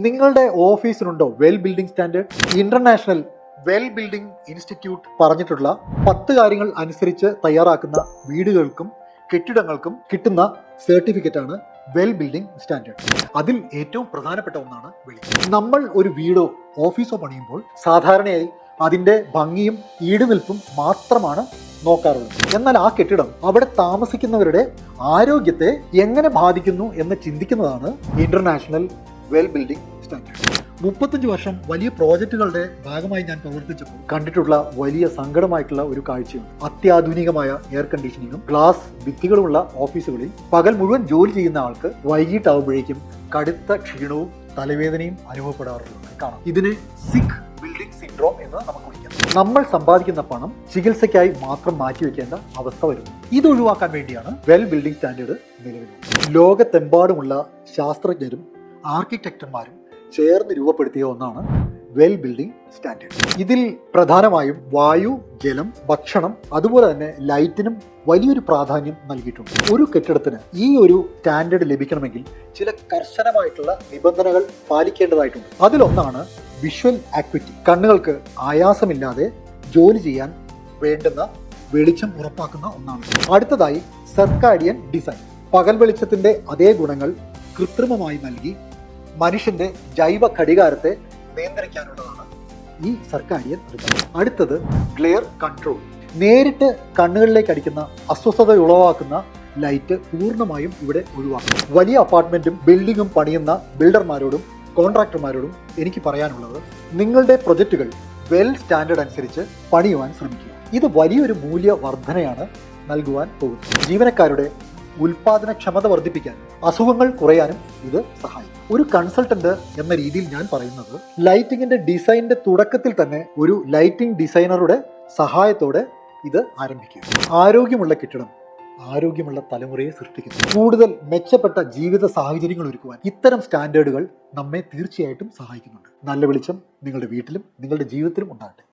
നിങ്ങളുടെ ഓഫീസിനുണ്ടോ well building standard? International well building institute പറഞ്ഞിട്ടുള്ള 10 കാര്യങ്ങൾ അനുസരിച്ച് തയ്യാറാക്കുന്ന വീടുകൾക്കും കെട്ടിടങ്ങൾക്കും കിട്ടുന്ന സർട്ടിഫിക്കറ്റാണ് വെൽ ബിൽഡിംഗ് സ്റ്റാൻഡേർഡ്. അതിൽ ഏറ്റവും പ്രധാനപ്പെട്ട ഒന്നാണ് വെളിച്ചം. നമ്മൾ ഒരു വീടോ ഓഫീസോ പണിയുമ്പോൾ സാധാരണയായി അതിൻ്റെ ഭംഗിയും ഈടുനിൽപ്പും മാത്രമാണ് നോക്കാറുള്ളത്. എന്നാൽ ആ കെട്ടിടം അവിടെ താമസിക്കുന്നവരുടെ ആരോഗ്യത്തെ എങ്ങനെ ബാധിക്കുന്നു എന്ന് ചിന്തിക്കുന്നതാണ് ഇന്റർനാഷണൽ വെൽ ബിൽഡിംഗ് സ്റ്റാൻഡേർഡ്. 35 വർഷം വലിയ പ്രോജക്റ്റുകളുടെ ഭാഗമായി ഞാൻ പ്രവർത്തിച്ചപ്പോൾ കണ്ടിട്ടുള്ള വലിയ സങ്കടമായിട്ടുള്ള ഒരു കാഴ്ചയുണ്ട്. അത്യാധുനികമായ എയർ കണ്ടീഷനിങ്ങും ഗ്ലാസ് ഭിത്തികളുമുള്ള ഓഫീസുകളിൽ പകൽ മുഴുവൻ ജോലി ചെയ്യുന്ന ആൾക്ക് വൈകിട്ടാവുമ്പോഴേക്കും കടുത്ത ക്ഷീണവും തലവേദനയും അനുഭവപ്പെടാറുള്ളത് കാണാം. ഇതിനെ സിക്ക് ബിൽഡിംഗ് സിൻഡ്രോം എന്ന് നമുക്ക് വിളിക്കാം. നമ്മൾ സമ്പാദിക്കുന്ന പണം ചികിത്സയ്ക്കായി മാത്രം മാറ്റിവെക്കേണ്ട അവസ്ഥ വരുന്നു. ഇത് ഒഴിവാക്കാൻ വേണ്ടിയാണ് വെൽ ബിൽഡിംഗ് സ്റ്റാൻഡേർഡ് നിലവിൽ വന്നത്. ലോകത്തെമ്പാടുമുള്ള ശാസ്ത്രജ്ഞരും ആർക്കിടെക്ടർമാരും ചേർന്ന് രൂപപ്പെടുത്തിയ ഒന്നാണ് വെൽ ബിൽഡിംഗ് സ്റ്റാൻഡേർഡ്. ഇതിൽ പ്രധാനമായും വായു, ജലം, ഭക്ഷണം, അതുപോലെ തന്നെ ലൈറ്റിനും വലിയൊരു പ്രാധാന്യം നൽകിയിട്ടുണ്ട്. ഒരു കെട്ടിടത്തിന് ഈ ഒരു സ്റ്റാൻഡേർഡ് ലഭിക്കണമെങ്കിൽ ചില കർശനമായിട്ടുള്ള നിബന്ധനകൾ പാലിക്കേണ്ടതായിട്ടുണ്ട്. അതിലൊന്നാണ് വിഷ്വൽ ആക്വിറ്റി. കണ്ണുകൾക്ക് ആയാസമില്ലാതെ ജോലി ചെയ്യാൻ വേണ്ടുന്ന വെളിച്ചം ഉറപ്പാക്കുന്ന ഒന്നാണ്. അടുത്തതായി സർക്കാഡിയൻ ഡിസൈൻ. പകൽ വെളിച്ചത്തിന്റെ അതേ ഗുണങ്ങൾ കൃത്രിമമായി നൽകി മനുഷ്യന്റെ ജൈവ ഘടികാരത്തെ നിയന്ത്രിക്കാനുള്ളതാണ് ഈ സർക്കാഡിയൻ ഡിസൈൻ. അടുത്തത് ഗ്ലെയർ കൺട്രോൾ. നേരിട്ട് കണ്ണുകളിലേക്ക് അടിക്കുന്ന അസ്വസ്ഥത ഉളവാക്കുന്ന ലൈറ്റ് പൂർണ്ണമായും ഇവിടെ ഒഴിവാക്കും. വലിയ അപ്പാർട്ട്മെന്റും ബിൽഡിങ്ങും പണിയുന്ന ബിൽഡർമാരോടും കോൺട്രാക്ടർമാരോടും എനിക്ക് പറയാനുള്ളത്, നിങ്ങളുടെ പ്രൊജക്റ്റുകൾ വെൽ സ്റ്റാൻഡേർഡ് അനുസരിച്ച് പണിയുവാൻ ശ്രമിക്കുക. ഇത് വലിയൊരു മൂല്യ വർധനയാണ് നൽകുവാൻ പോകുന്നത്. ജീവനക്കാരുടെ ഉൽപാദനക്ഷമത വർദ്ധിപ്പിക്കാനും അസുഖങ്ങൾ കുറയാനും ഇത് സഹായിക്കും. ഒരു കൺസൾട്ടന്റ് എന്ന രീതിയിൽ ഞാൻ പറയുന്നത്, ലൈറ്റിങ്ങിന്റെ ഡിസൈനിന്റെ തുടക്കത്തിൽ തന്നെ ഒരു ലൈറ്റിംഗ് ഡിസൈനറുടെ സഹായത്തോടെ ഇത് ആരംഭിക്കുക. ആരോഗ്യമുള്ള കെട്ടിടം ആരോഗ്യമുള്ള തലമുറയെ സൃഷ്ടിക്കുന്നു. കൂടുതൽ മെച്ചപ്പെട്ട ജീവിത സാഹചര്യങ്ങൾ ഒരുക്കുവാൻ ഇത്തരം സ്റ്റാൻഡേർഡുകൾ നമ്മെ തീർച്ചയായിട്ടും സഹായിക്കുന്നുണ്ട്. നല്ല വെളിച്ചം നിങ്ങളുടെ വീട്ടിലും നിങ്ങളുടെ ജീവിതത്തിലും ഉണ്ടാകട്ടെ.